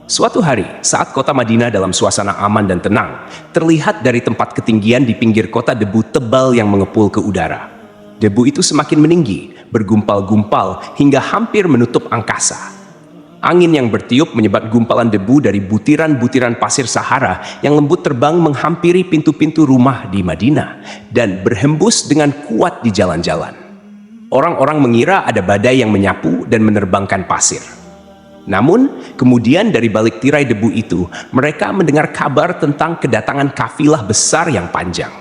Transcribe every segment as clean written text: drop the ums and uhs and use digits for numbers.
Suatu hari, saat kota Madinah dalam suasana aman dan tenang, terlihat dari tempat ketinggian di pinggir kota debu tebal yang mengepul ke udara. Debu itu semakin meninggi, bergumpal-gumpal hingga hampir menutup angkasa. Angin yang bertiup menyebat gumpalan debu dari butiran-butiran pasir Sahara yang lembut terbang menghampiri pintu-pintu rumah di Madinah dan berhembus dengan kuat di jalan-jalan. Orang-orang mengira ada badai yang menyapu dan menerbangkan pasir. Namun, kemudian dari balik tirai debu itu, mereka mendengar kabar tentang kedatangan kafilah besar yang panjang.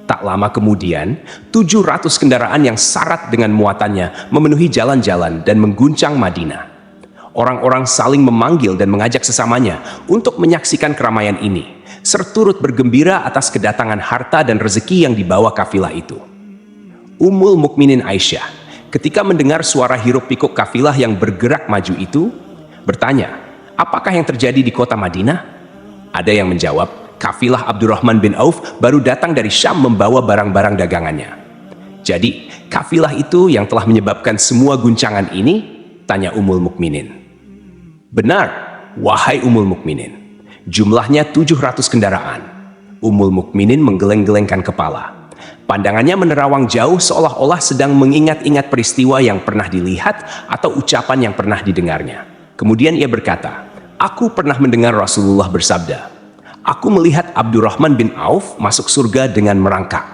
Tak lama kemudian, 700 kendaraan yang syarat dengan muatannya memenuhi jalan-jalan dan mengguncang Madinah. Orang-orang saling memanggil dan mengajak sesamanya untuk menyaksikan keramaian ini, serta turut bergembira atas kedatangan harta dan rezeki yang dibawa kafilah itu. Ummul Mukminin Aisyah, ketika mendengar suara hiruk-pikuk kafilah yang bergerak maju itu, bertanya, apakah yang terjadi di kota Madinah? Ada yang menjawab, kafilah Abdurrahman bin Auf baru datang dari Syam membawa barang-barang dagangannya. Jadi, kafilah itu yang telah menyebabkan semua guncangan ini? Tanya Ummul Mukminin. Benar, wahai Ummul Mukminin. Jumlahnya 700 kendaraan. Ummul Mukminin menggeleng-gelengkan kepala. Pandangannya menerawang jauh seolah-olah sedang mengingat-ingat peristiwa yang pernah dilihat atau ucapan yang pernah didengarnya. Kemudian ia berkata, aku pernah mendengar Rasulullah bersabda, aku melihat Abdurrahman bin Auf masuk surga dengan merangkak.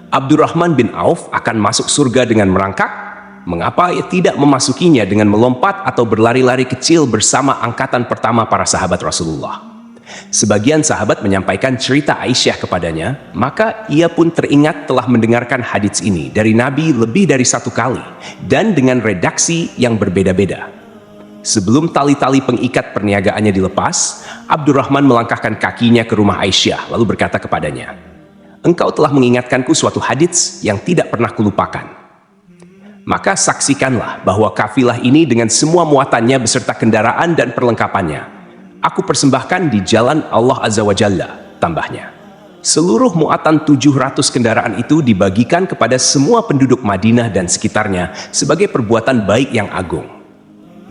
Abdurrahman bin Auf akan masuk surga dengan merangkak? Mengapa ia tidak memasukinya dengan melompat atau berlari-lari kecil bersama angkatan pertama para sahabat Rasulullah? Sebagian sahabat menyampaikan cerita Aisyah kepadanya, maka ia pun teringat telah mendengarkan hadits ini dari Nabi lebih dari 1 kali dan dengan redaksi yang berbeda-beda. Sebelum tali-tali pengikat perniagaannya dilepas, Abdurrahman melangkahkan kakinya ke rumah Aisyah lalu berkata kepadanya, engkau telah mengingatkanku suatu hadits yang tidak pernah kulupakan. Maka saksikanlah bahwa kafilah ini dengan semua muatannya beserta kendaraan dan perlengkapannya aku persembahkan di jalan Allah Azza wa Jalla, tambahnya. Seluruh muatan 700 kendaraan itu dibagikan kepada semua penduduk Madinah dan sekitarnya sebagai perbuatan baik yang agung.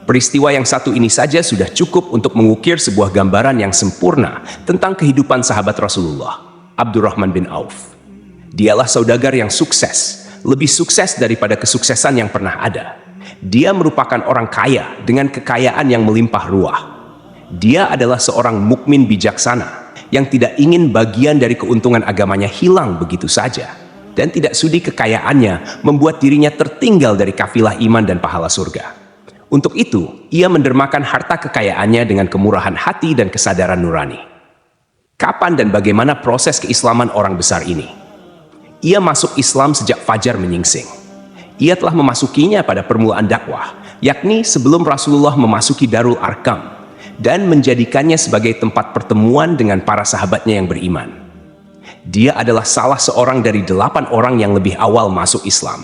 Peristiwa yang satu ini saja sudah cukup untuk mengukir sebuah gambaran yang sempurna tentang kehidupan sahabat Rasulullah, Abdurrahman bin Auf. Dialah saudagar yang sukses, lebih sukses daripada kesuksesan yang pernah ada. Dia merupakan orang kaya dengan kekayaan yang melimpah ruah. Dia adalah seorang mukmin bijaksana yang tidak ingin bagian dari keuntungan agamanya hilang begitu saja dan tidak sudi kekayaannya membuat dirinya tertinggal dari kafilah iman dan pahala surga. Untuk itu, ia mendermakan harta kekayaannya dengan kemurahan hati dan kesadaran nurani. Kapan dan bagaimana proses keislaman orang besar ini? Ia masuk Islam sejak fajar menyingsing. Ia telah memasukinya pada permulaan dakwah, yakni sebelum Rasulullah memasuki Darul Arkam dan menjadikannya sebagai tempat pertemuan dengan para sahabatnya yang beriman. Dia adalah salah seorang dari 8 orang yang lebih awal masuk Islam.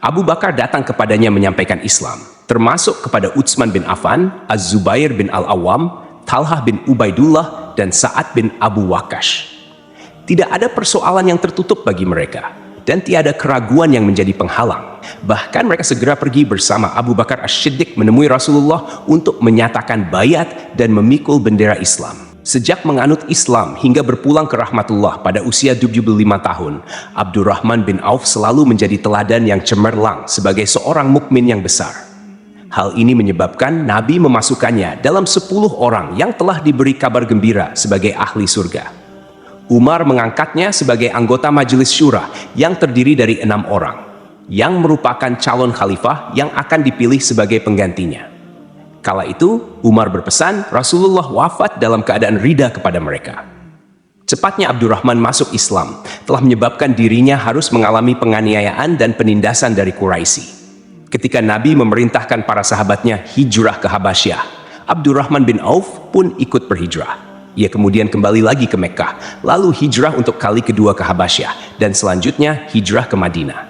Abu Bakar datang kepadanya menyampaikan Islam, termasuk kepada Utsman bin Affan, Az-Zubair bin Al-Awwam, Talhah bin Ubaidullah, dan Sa'ad bin Abu Waqqash. Tidak ada persoalan yang tertutup bagi mereka, dan tiada keraguan yang menjadi penghalang. Bahkan mereka segera pergi bersama Abu Bakar As-Siddiq menemui Rasulullah untuk menyatakan bayat dan memikul bendera Islam. Sejak menganut Islam hingga berpulang ke rahmatullah pada usia 75 tahun, Abdurrahman bin Auf selalu menjadi teladan yang cemerlang sebagai seorang mukmin yang besar. Hal ini menyebabkan Nabi memasukkannya dalam 10 orang yang telah diberi kabar gembira sebagai ahli surga. Umar mengangkatnya sebagai anggota Majelis Syura yang terdiri dari 6 orang, yang merupakan calon khalifah yang akan dipilih sebagai penggantinya. Kala itu, Umar berpesan Rasulullah wafat dalam keadaan rida kepada mereka. Cepatnya Abdurrahman masuk Islam telah menyebabkan dirinya harus mengalami penganiayaan dan penindasan dari Quraisy. Ketika Nabi memerintahkan para sahabatnya hijrah ke Habasyah, Abdurrahman bin Auf pun ikut berhijrah. Ia kemudian kembali lagi ke Mekkah, lalu hijrah untuk kali kedua ke Habasyah, dan selanjutnya hijrah ke Madinah.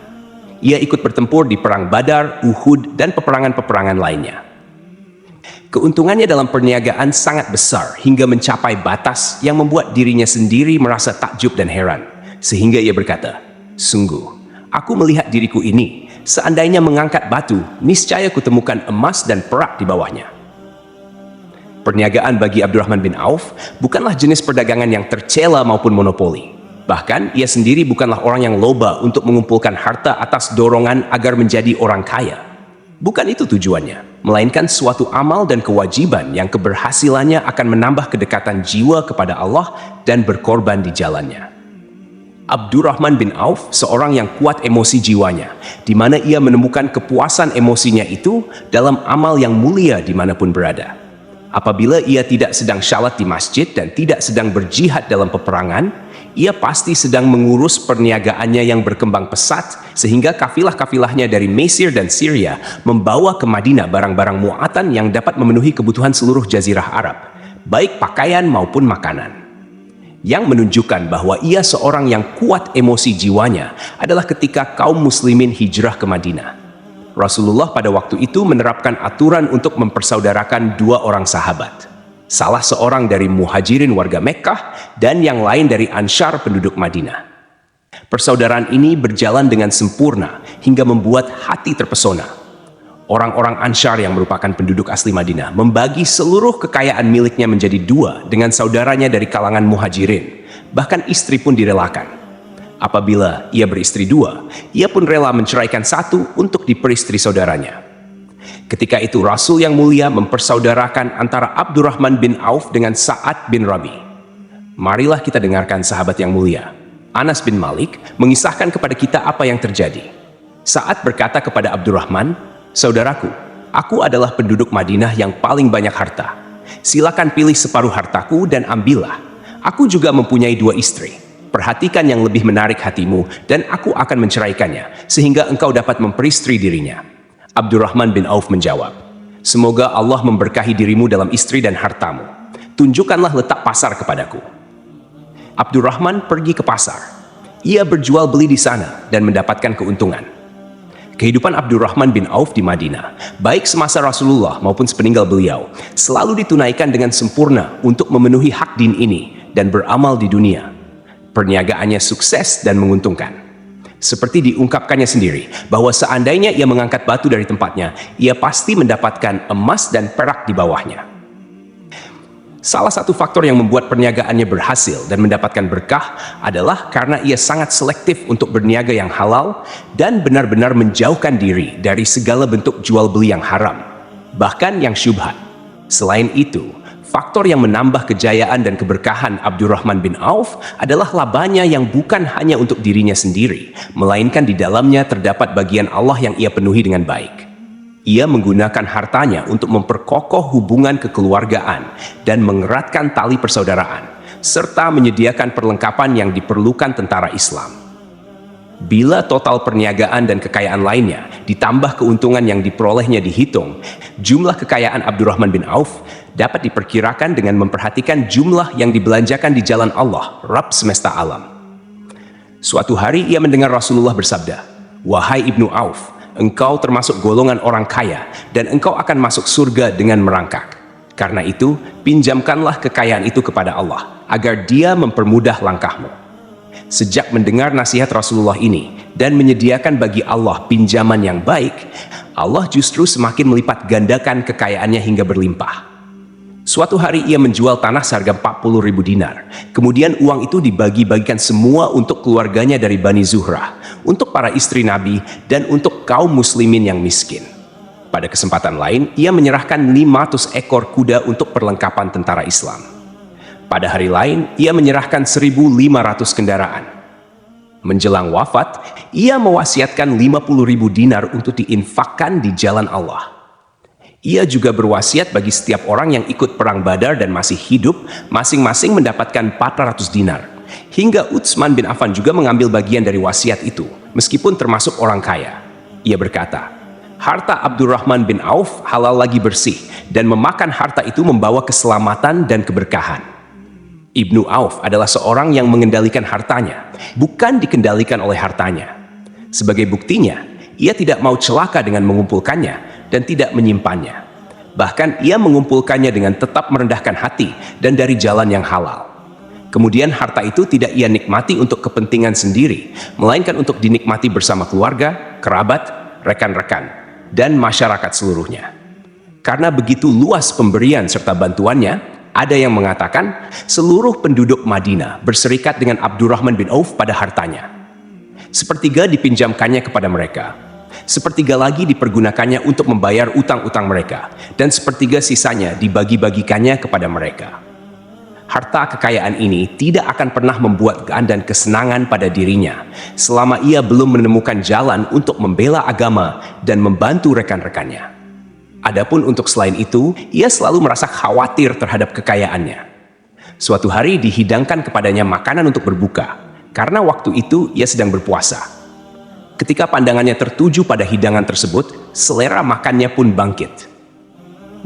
Ia ikut bertempur di Perang Badar, Uhud, dan peperangan-peperangan lainnya. Keuntungannya dalam perniagaan sangat besar hingga mencapai batas yang membuat dirinya sendiri merasa takjub dan heran. Sehingga ia berkata, sungguh, aku melihat diriku ini, seandainya mengangkat batu, niscaya kutemukan emas dan perak di bawahnya. Perniagaan bagi Abdurrahman bin Auf bukanlah jenis perdagangan yang tercela maupun monopoli. Bahkan, ia sendiri bukanlah orang yang loba untuk mengumpulkan harta atas dorongan agar menjadi orang kaya. Bukan itu tujuannya, melainkan suatu amal dan kewajiban yang keberhasilannya akan menambah kedekatan jiwa kepada Allah dan berkorban di jalannya. Abdurrahman bin Auf seorang yang kuat emosi jiwanya, di mana ia menemukan kepuasan emosinya itu dalam amal yang mulia dimanapun berada. Apabila ia tidak sedang syalat di masjid dan tidak sedang berjihad dalam peperangan, ia pasti sedang mengurus perniagaannya yang berkembang pesat sehingga kafilah-kafilahnya dari Mesir dan Syria membawa ke Madinah barang-barang muatan yang dapat memenuhi kebutuhan seluruh jazirah Arab, baik pakaian maupun makanan. Yang menunjukkan bahwa ia seorang yang kuat emosi jiwanya adalah ketika kaum muslimin hijrah ke Madinah. Rasulullah pada waktu itu menerapkan aturan untuk mempersaudarakan dua orang sahabat. Salah seorang dari muhajirin warga Mekkah dan yang lain dari Ansyar penduduk Madinah. Persaudaraan ini berjalan dengan sempurna hingga membuat hati terpesona. Orang-orang Ansyar yang merupakan penduduk asli Madinah membagi seluruh kekayaan miliknya menjadi dua dengan saudaranya dari kalangan muhajirin. Bahkan istri pun direlakan. Apabila ia beristri dua, ia pun rela menceraikan satu untuk diperistri saudaranya. Ketika itu Rasul yang mulia mempersaudarakan antara Abdurrahman bin Auf dengan Sa'ad bin Rabi. Marilah kita dengarkan sahabat yang mulia, Anas bin Malik, mengisahkan kepada kita apa yang terjadi. Sa'ad berkata kepada Abdurrahman, "Saudaraku, aku adalah penduduk Madinah yang paling banyak harta. Silakan pilih separuh hartaku dan ambillah. Aku juga mempunyai dua istri. Perhatikan yang lebih menarik hatimu dan aku akan menceraikannya, sehingga engkau dapat memperistri dirinya." Abdurrahman bin Auf menjawab, "Semoga Allah memberkahi dirimu dalam istri dan hartamu. Tunjukkanlah letak pasar kepadaku." Abdurrahman pergi ke pasar. Ia berjual beli di sana dan mendapatkan keuntungan. Kehidupan Abdurrahman bin Auf di Madinah, baik semasa Rasulullah maupun sepeninggal beliau, selalu ditunaikan dengan sempurna untuk memenuhi hak din ini dan beramal di dunia. Perniagaannya sukses dan menguntungkan. Seperti diungkapkannya sendiri, bahwa seandainya ia mengangkat batu dari tempatnya, ia pasti mendapatkan emas dan perak di bawahnya. Salah satu faktor yang membuat perniagaannya berhasil dan mendapatkan berkah adalah karena ia sangat selektif untuk berniaga yang halal dan benar-benar menjauhkan diri dari segala bentuk jual beli yang haram, bahkan yang syubhat. Selain itu, faktor yang menambah kejayaan dan keberkahan Abdurrahman bin Auf adalah labanya yang bukan hanya untuk dirinya sendiri, melainkan di dalamnya terdapat bagian Allah yang ia penuhi dengan baik. Ia menggunakan hartanya untuk memperkokoh hubungan kekeluargaan dan mengeratkan tali persaudaraan, serta menyediakan perlengkapan yang diperlukan tentara Islam. Bila total perniagaan dan kekayaan lainnya ditambah keuntungan yang diperolehnya dihitung, jumlah kekayaan Abdurrahman bin Auf dapat diperkirakan dengan memperhatikan jumlah yang dibelanjakan di jalan Allah, Rabb semesta alam. Suatu hari ia mendengar Rasulullah bersabda, "Wahai Ibnu Auf, engkau termasuk golongan orang kaya dan engkau akan masuk surga dengan merangkak. Karena itu, pinjamkanlah kekayaan itu kepada Allah, agar Dia mempermudah langkahmu." Sejak mendengar nasihat Rasulullah ini dan menyediakan bagi Allah pinjaman yang baik, Allah justru semakin melipat gandakan kekayaannya hingga berlimpah. Suatu hari ia menjual tanah seharga 40.000 dinar. Kemudian uang itu dibagi-bagikan semua untuk keluarganya dari Bani Zuhrah, untuk para istri Nabi, dan untuk kaum muslimin yang miskin. Pada kesempatan lain, ia menyerahkan 500 ekor kuda untuk perlengkapan tentara Islam. Pada hari lain, ia menyerahkan 1.500 kendaraan. Menjelang wafat, ia mewasiatkan 50.000 dinar untuk diinfakkan di jalan Allah. Ia juga berwasiat bagi setiap orang yang ikut perang Badar dan masih hidup, masing-masing mendapatkan 400 dinar. Hingga Utsman bin Affan juga mengambil bagian dari wasiat itu, meskipun termasuk orang kaya. Ia berkata, "Harta Abdurrahman bin Auf halal lagi bersih, dan memakan harta itu membawa keselamatan dan keberkahan." Ibnu Auf adalah seorang yang mengendalikan hartanya, bukan dikendalikan oleh hartanya. Sebagai buktinya, ia tidak mau celaka dengan mengumpulkannya dan tidak menyimpannya. Bahkan ia mengumpulkannya dengan tetap merendahkan hati dan dari jalan yang halal. Kemudian harta itu tidak ia nikmati untuk kepentingan sendiri, melainkan untuk dinikmati bersama keluarga, kerabat, rekan-rekan, dan masyarakat seluruhnya. Karena begitu luas pemberian serta bantuannya, ada yang mengatakan seluruh penduduk Madinah berserikat dengan Abdurrahman bin Auf pada hartanya. Sepertiga dipinjamkannya kepada mereka, sepertiga lagi dipergunakannya untuk membayar utang-utang mereka, dan sepertiga sisanya dibagi-bagikannya kepada mereka. Harta kekayaan ini tidak akan pernah membuat keadaan dan kesenangan pada dirinya selama ia belum menemukan jalan untuk membela agama dan membantu rekan-rekannya. Adapun untuk selain itu, ia selalu merasa khawatir terhadap kekayaannya. Suatu hari dihidangkan kepadanya makanan untuk berbuka, karena waktu itu ia sedang berpuasa. Ketika pandangannya tertuju pada hidangan tersebut, selera makannya pun bangkit.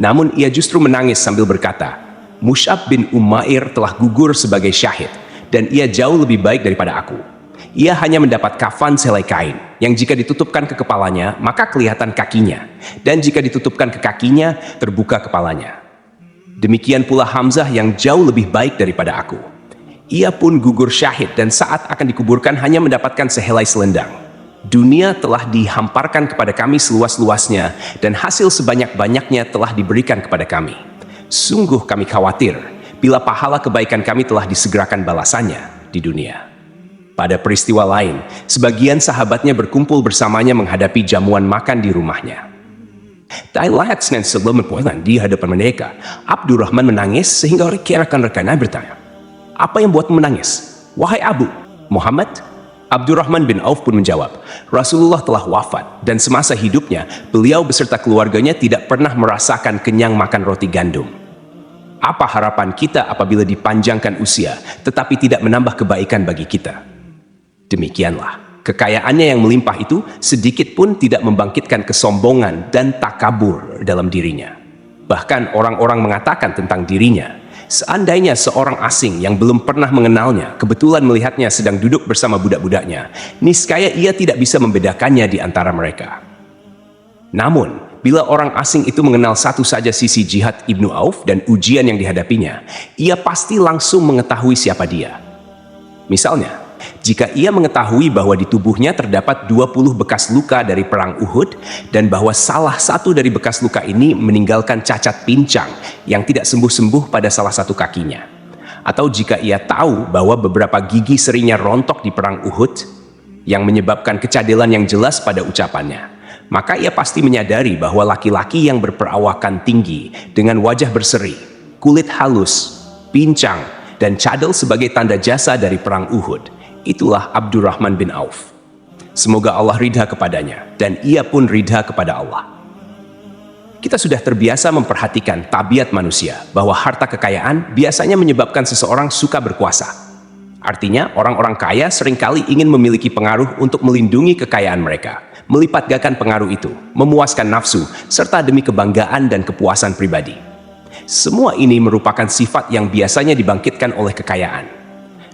Namun ia justru menangis sambil berkata, Mus'ab bin Umair telah gugur sebagai syahid, dan ia jauh lebih baik daripada aku. Ia hanya mendapat kafan selai kain, yang jika ditutupkan ke kepalanya, maka kelihatan kakinya, dan jika ditutupkan ke kakinya, terbuka kepalanya. Demikian pula Hamzah yang jauh lebih baik daripada aku. Ia pun gugur syahid, dan saat akan dikuburkan hanya mendapatkan sehelai selendang. Dunia telah dihamparkan kepada kami seluas-luasnya, dan hasil sebanyak-banyaknya telah diberikan kepada kami. Sungguh kami khawatir bila pahala kebaikan kami telah disegerakan balasannya di dunia. Pada peristiwa lain, sebagian sahabatnya berkumpul bersamanya menghadapi jamuan makan di rumahnya. Lihat Senin sebelum berpulang di hadapan mereka, Abdurrahman menangis sehingga rekan-rekannya bertanya, "Apa yang buat menangis? Wahai Abu Muhammad?" Abdurrahman bin Auf pun menjawab, "Rasulullah telah wafat dan semasa hidupnya beliau beserta keluarganya tidak pernah merasakan kenyang makan roti gandum. Apa harapan kita apabila dipanjangkan usia tetapi tidak menambah kebaikan bagi kita?" Demikianlah, kekayaannya yang melimpah itu sedikit pun tidak membangkitkan kesombongan dan takabur dalam dirinya. Bahkan orang-orang mengatakan tentang dirinya, seandainya seorang asing yang belum pernah mengenalnya kebetulan melihatnya sedang duduk bersama budak-budaknya, niscaya ia tidak bisa membedakannya di antara mereka. Namun, bila orang asing itu mengenal satu saja sisi jihad Ibnu Auf dan ujian yang dihadapinya, ia pasti langsung mengetahui siapa dia. Misalnya, jika ia mengetahui bahwa di tubuhnya terdapat 20 bekas luka dari perang Uhud dan bahwa salah satu dari bekas luka ini meninggalkan cacat pincang yang tidak sembuh-sembuh pada salah satu kakinya, atau jika ia tahu bahwa beberapa gigi serinya rontok di perang Uhud yang menyebabkan kecadelan yang jelas pada ucapannya, maka ia pasti menyadari bahwa laki-laki yang berperawakan tinggi dengan wajah berseri, kulit halus, pincang, dan cadel sebagai tanda jasa dari perang Uhud, itulah Abdurrahman bin Auf. Semoga Allah ridha kepadanya, dan ia pun ridha kepada Allah. Kita sudah terbiasa memperhatikan tabiat manusia, bahwa harta kekayaan biasanya menyebabkan seseorang suka berkuasa. Artinya, orang-orang kaya seringkali ingin memiliki pengaruh untuk melindungi kekayaan mereka, melipat gandakan pengaruh itu, memuaskan nafsu, serta demi kebanggaan dan kepuasan pribadi. Semua ini merupakan sifat yang biasanya dibangkitkan oleh kekayaan.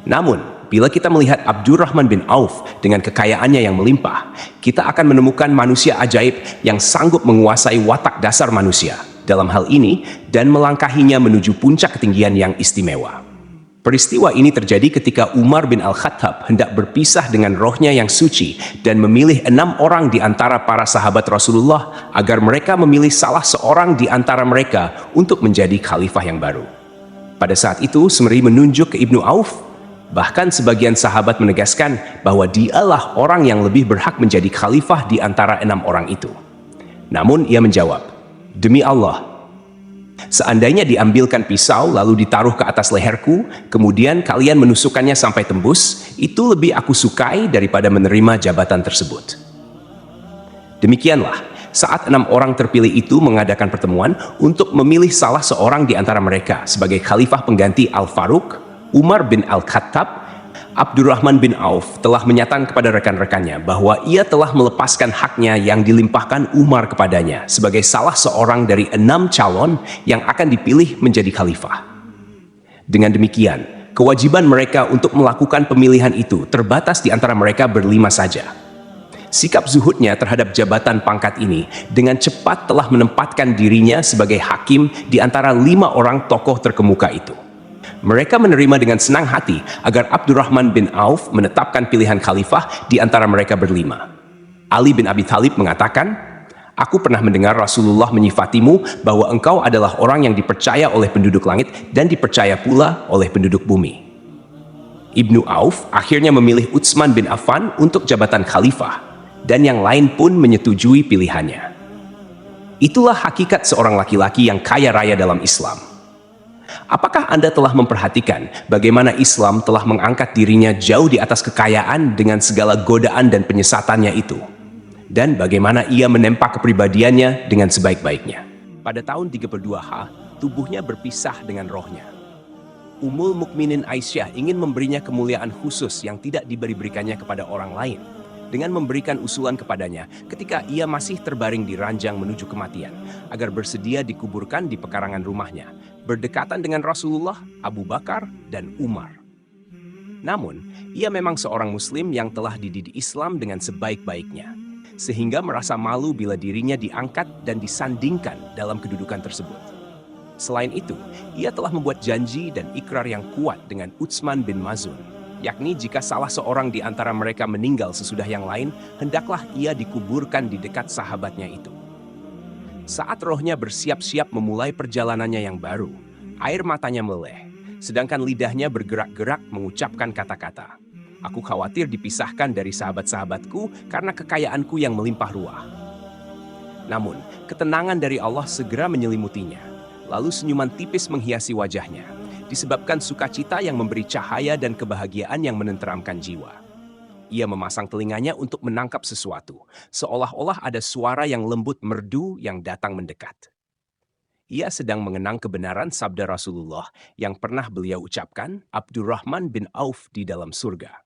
Namun, bila kita melihat Abdurrahman bin Auf dengan kekayaannya yang melimpah, kita akan menemukan manusia ajaib yang sanggup menguasai watak dasar manusia dalam hal ini dan melangkahinya menuju puncak ketinggian yang istimewa. Peristiwa ini terjadi ketika Umar bin Al-Khattab hendak berpisah dengan rohnya yang suci dan memilih 6 orang di antara para sahabat Rasulullah agar mereka memilih salah seorang di antara mereka untuk menjadi khalifah yang baru. Pada saat itu, sembari menunjuk ke Ibnu Auf, bahkan sebagian sahabat menegaskan bahwa dialah orang yang lebih berhak menjadi khalifah di antara 6 orang itu. Namun ia menjawab, "Demi Allah, seandainya diambilkan pisau lalu ditaruh ke atas leherku, kemudian kalian menusukkannya sampai tembus, itu lebih aku sukai daripada menerima jabatan tersebut." Demikianlah, saat 6 orang terpilih itu mengadakan pertemuan untuk memilih salah seorang di antara mereka sebagai khalifah pengganti Al-Faruq, Umar bin Al-Khattab, Abdurrahman bin Auf telah menyatakan kepada rekan-rekannya bahwa ia telah melepaskan haknya yang dilimpahkan Umar kepadanya sebagai salah seorang dari 6 calon yang akan dipilih menjadi khalifah. Dengan demikian, kewajiban mereka untuk melakukan pemilihan itu terbatas di antara mereka berlima saja. Sikap zuhudnya terhadap jabatan pangkat ini dengan cepat telah menempatkan dirinya sebagai hakim di antara 5 orang tokoh terkemuka itu. Mereka menerima dengan senang hati agar Abdurrahman bin Auf menetapkan pilihan khalifah di antara mereka berlima. Ali bin Abi Thalib mengatakan, Aku pernah mendengar Rasulullah menyifatimu bahwa engkau adalah orang yang dipercaya oleh penduduk langit dan dipercaya pula oleh penduduk bumi. Ibnu Auf akhirnya memilih Utsman bin Affan untuk jabatan khalifah, dan yang lain pun menyetujui pilihannya. Itulah hakikat seorang laki-laki yang kaya raya dalam Islam. Apakah Anda telah memperhatikan bagaimana Islam telah mengangkat dirinya jauh di atas kekayaan dengan segala godaan dan penyesatannya itu? Dan bagaimana ia menempa kepribadiannya dengan sebaik-baiknya? Pada tahun 32H, tubuhnya berpisah dengan rohnya. Ummul Mukminin Aisyah ingin memberinya kemuliaan khusus yang tidak diberikannya kepada orang lain, dengan memberikan usulan kepadanya ketika ia masih terbaring di ranjang menuju kematian, agar bersedia dikuburkan di pekarangan rumahnya, berdekatan dengan Rasulullah, Abu Bakar, dan Umar. Namun, ia memang seorang muslim yang telah dididik Islam dengan sebaik-baiknya, sehingga merasa malu bila dirinya diangkat dan disandingkan dalam kedudukan tersebut. Selain itu, ia telah membuat janji dan ikrar yang kuat dengan Utsman bin Mazun, yakni jika salah seorang di antara mereka meninggal sesudah yang lain, hendaklah ia dikuburkan di dekat sahabatnya itu. Saat rohnya bersiap-siap memulai perjalanannya yang baru, air matanya meleleh, sedangkan lidahnya bergerak-gerak mengucapkan kata-kata, "Aku khawatir dipisahkan dari sahabat-sahabatku karena kekayaanku yang melimpah ruah." Namun, ketenangan dari Allah segera menyelimutinya, lalu senyuman tipis menghiasi wajahnya, disebabkan sukacita yang memberi cahaya dan kebahagiaan yang menenteramkan jiwa. Ia memasang telinganya untuk menangkap sesuatu, seolah-olah ada suara yang lembut merdu yang datang mendekat. Ia sedang mengenang kebenaran sabda Rasulullah yang pernah beliau ucapkan, Abdurrahman bin Auf di dalam surga.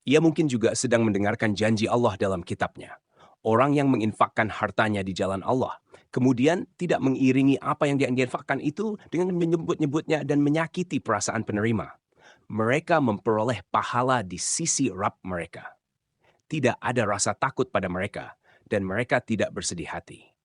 Ia mungkin juga sedang mendengarkan janji Allah dalam kitabnya. Orang yang menginfakkan hartanya di jalan Allah, kemudian tidak mengiringi apa yang diinfakkan itu dengan menyebut-nyebutnya dan menyakiti perasaan penerima. Mereka memperoleh pahala di sisi Rabb mereka. Tidak ada rasa takut pada mereka, dan mereka tidak bersedih hati.